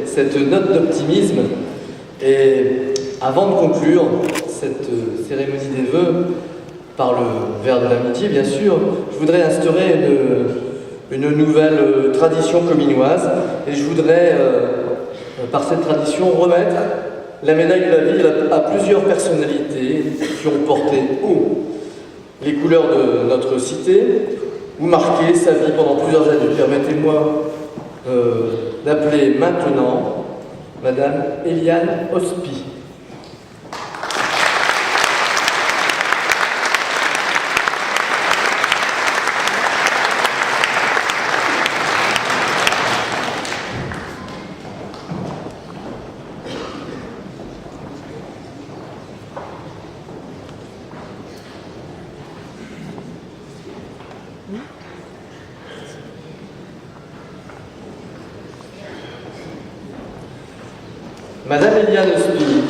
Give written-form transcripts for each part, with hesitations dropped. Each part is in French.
cette note d'optimisme. Et avant de conclure cette cérémonie des vœux, par le verre de l'amitié bien sûr, je voudrais instaurer une nouvelle tradition cominoise. Et je voudrais, par cette tradition, remettre la médaille de la ville à plusieurs personnalités qui ont porté haut les couleurs de notre cité ou marqué sa vie pendant plusieurs années. Permettez-moi d'appeler maintenant Madame Eliane Ospy. Madame Eliane Ospy,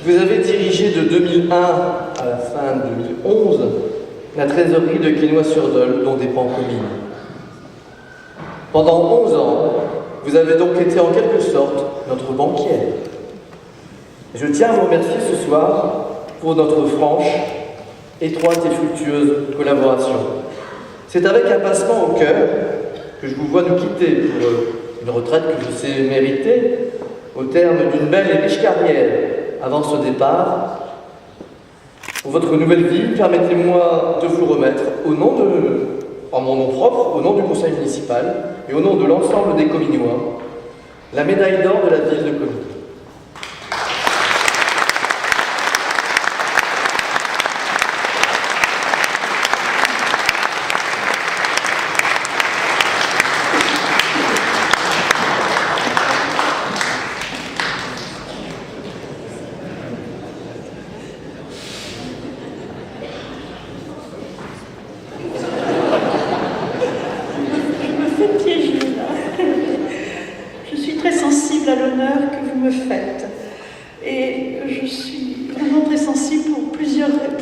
vous avez dirigé de 2001 à la fin de 2011 la trésorerie de Quesnoy-sur-Dole, dont dépend Comines. Pendant 11 ans, vous avez donc été en quelque sorte notre banquière. Je tiens à vous remercier ce soir pour notre franche, étroite et fructueuse collaboration. C'est avec un pincement au cœur que je vous vois nous quitter pour une retraite que je sais méritée, au terme d'une belle et riche carrière. Avant ce départ, pour votre nouvelle vie, permettez-moi de vous remettre, en mon nom propre, au nom du conseil municipal et au nom de l'ensemble des Cominois, la médaille d'or de la ville de Comines. À l'honneur que vous me faites. Et je suis vraiment très sensible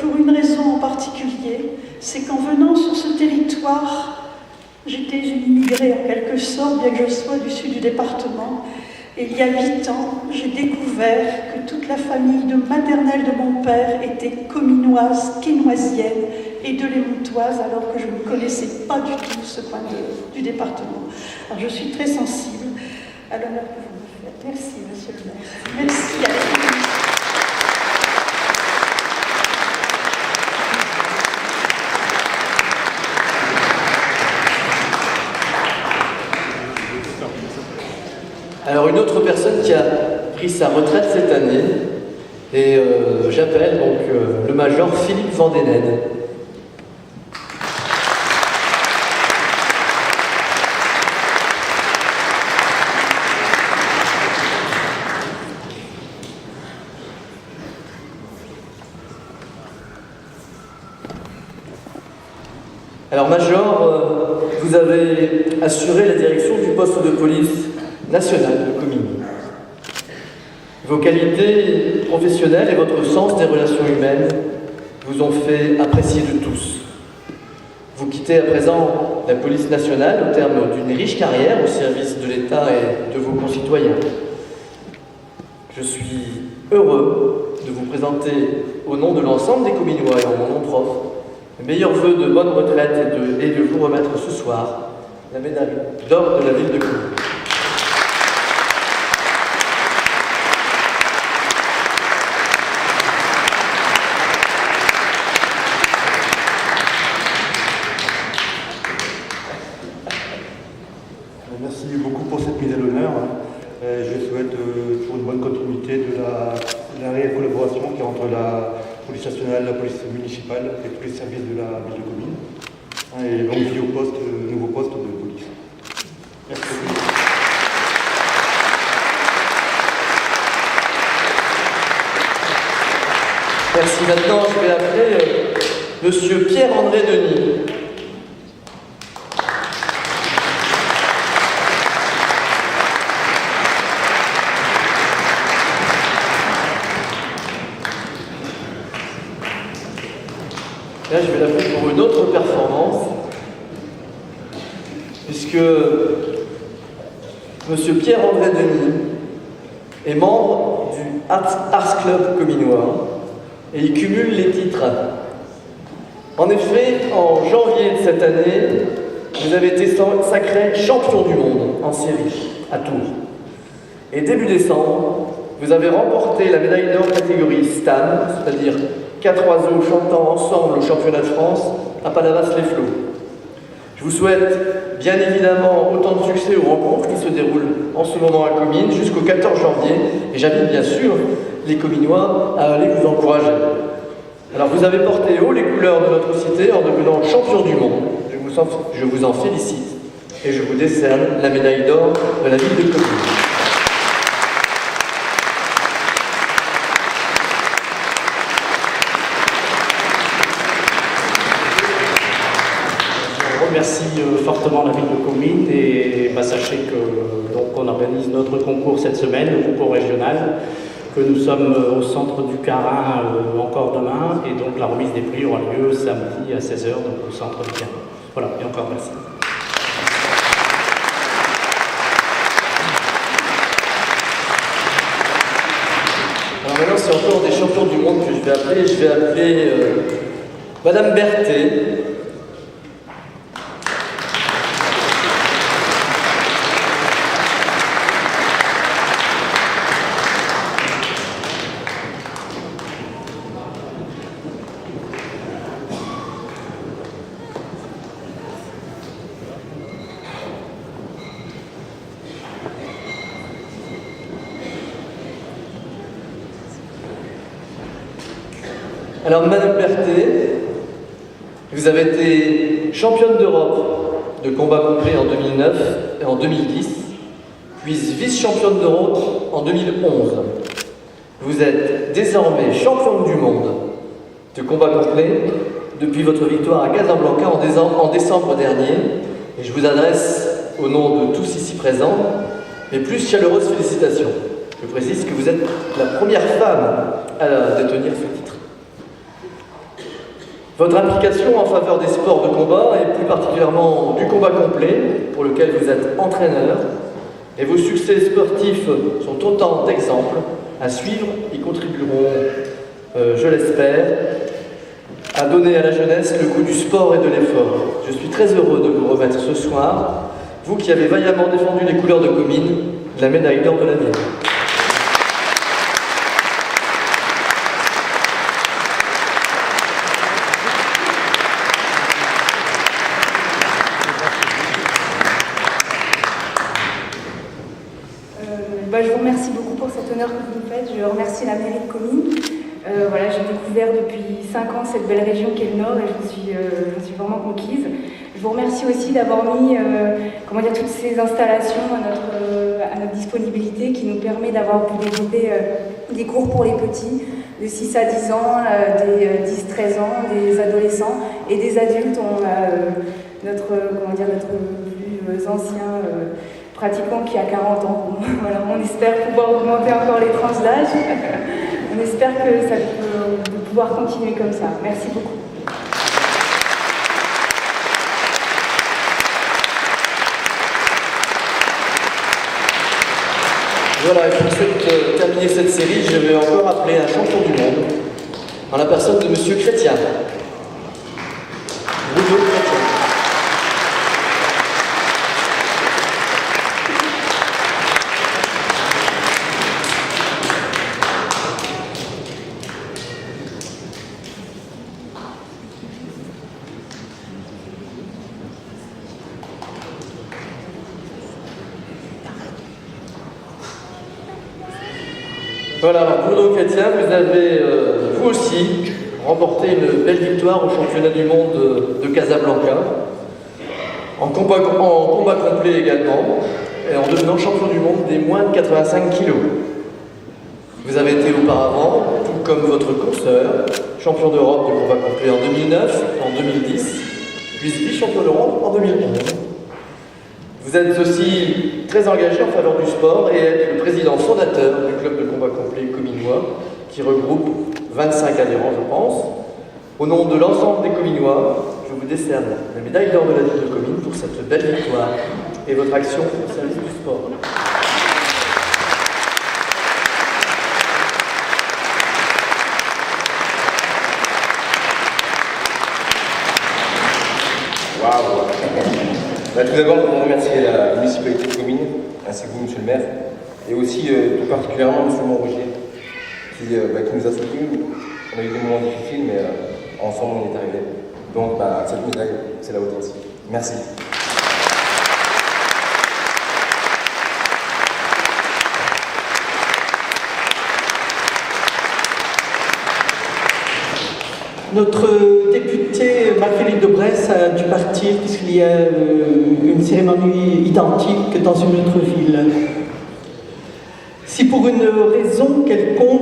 pour une raison en particulier, c'est qu'en venant sur ce territoire, j'étais une immigrée en quelque sorte, bien que je sois du sud du département, et il y a 8 ans, j'ai découvert que toute la famille maternelle de mon père était cominoise, quesnoisienne et de l'Émoutoise, alors que je ne connaissais pas du tout ce coin du département. Alors je suis très sensible à l'honneur que vous me faites. Merci, monsieur le maire. Merci à la Alors une autre personne qui a pris sa retraite cette année, et j'appelle donc le major Philippe Vandenède. Alors major, vous avez assuré la direction du poste de police national de Comines. Vos qualités professionnelles et votre sens des relations humaines vous ont fait apprécier de tous. Vous quittez à présent la police nationale au terme d'une riche carrière au service de l'État et de vos concitoyens. Je suis heureux de vous présenter au nom de l'ensemble des Cominois et en mon nom propre les meilleurs vœux de bonne retraite et de vous remettre ce soir la médaille d'or de la ville de Comines. Merci beaucoup pour cette mise à l'honneur. Je souhaite toujours une bonne continuité de la réelle collaboration qu'il y a entre la police nationale, la police municipale et tous les services de la ville de Comines. Et longue vie au nouveau poste de police. Merci beaucoup. Merci. Maintenant, je vais appeler Monsieur Pierre-André Denis. Là, je vais l'appeler pour une autre performance, puisque Monsieur Pierre-André Denis est membre du Arts Club cominois et il cumule les titres. En effet, en janvier de cette année, vous avez été sacré champion du monde en série à Tours. Et début décembre, vous avez remporté la médaille d'or catégorie STAN, c'est-à-dire 4 oiseaux chantant ensemble au championnat de France à Palavas-les-Flots. Je vous souhaite bien évidemment autant de succès aux rencontres qui se déroulent en ce moment à Comines jusqu'au 14 janvier et j'invite bien sûr les Cominois à aller vous encourager. Alors vous avez porté haut les couleurs de notre cité en devenant champion du monde. Je vous en félicite et je vous décerne la médaille d'or de la ville de Comines. Je remercie fortement la ville de Comines et sachez que donc, on organise notre concours cette semaine, le concours régional, que nous sommes au centre du Carin encore demain et donc la remise des prix aura lieu samedi à 16h donc au centre du Carin. Voilà, et encore merci. Alors maintenant, c'est encore des champions du monde que je vais appeler. Je vais appeler Madame Berthet. Alors, Madame Berthet, vous avez été championne d'Europe de combat complet en 2009 et en 2010, puis vice-championne d'Europe en 2011. Vous êtes désormais championne du monde de combat complet depuis votre victoire à Casablanca en décembre dernier. Et je vous adresse, au nom de tous ici présents, mes plus chaleureuses félicitations. Je précise que vous êtes la première femme à détenir ce titre. Votre implication en faveur des sports de combat, et plus particulièrement du combat complet, pour lequel vous êtes entraîneur, et vos succès sportifs sont autant d'exemples à suivre et contribueront, je l'espère, à donner à la jeunesse le goût du sport et de l'effort. Je suis très heureux de vous remettre ce soir, vous qui avez vaillamment défendu les couleurs de Comines, la médaille d'or de la ville. Je vous remercie beaucoup pour cet honneur que vous nous faites. Je remercie la mairie de Comines. Voilà, j'ai découvert depuis 5 ans cette belle région qu'est le Nord et je suis vraiment conquise. Je vous remercie aussi d'avoir mis toutes ces installations à notre disponibilité qui nous permet d'avoir pu développer des cours pour les petits de 6 à 10 ans, des 10-13 ans, des adolescents et des adultes. On a notre plus ancien pratiquant qui a 40 ans. Voilà, on espère pouvoir augmenter encore les tranches d'âge. On espère que ça peut pouvoir continuer comme ça. Merci beaucoup. Voilà, et pour terminer cette série, je vais encore appeler un champion du monde, en la personne de Monsieur Chrétien. Bruno Chrétien. Voilà, Bruno Chrétien, vous avez vous aussi remporté une belle victoire au championnat du monde de Casablanca, en combat complet également, et en devenant champion du monde des moins de 85 kg. Vous avez été auparavant, tout comme votre consoeur, champion d'Europe de combat complet en 2009, en 2010, puis vice-champion d'Europe en 2011. Vous êtes aussi très engagé en faveur du sport et êtes le président fondateur du club de combat complet cominois qui regroupe 25 adhérents, je pense. Au nom de l'ensemble des Cominois, je vous décerne la médaille d'or de la ville de Comines pour cette belle victoire et votre action au service du sport. Waouh! Tout d'abord, je voudrais remercier la municipalité de Comines, ainsi que vous, monsieur le maire, et aussi tout particulièrement monsieur Montrogier, qui nous a soutenus. On a eu des moments difficiles, mais ensemble on est arrivé. Donc cette médaille, c'est la haute aussi. Merci. Notre député Marc-Philippe de Bresse a dû partir puisqu'il y a une cérémonie identique dans une autre ville. Si pour une raison quelconque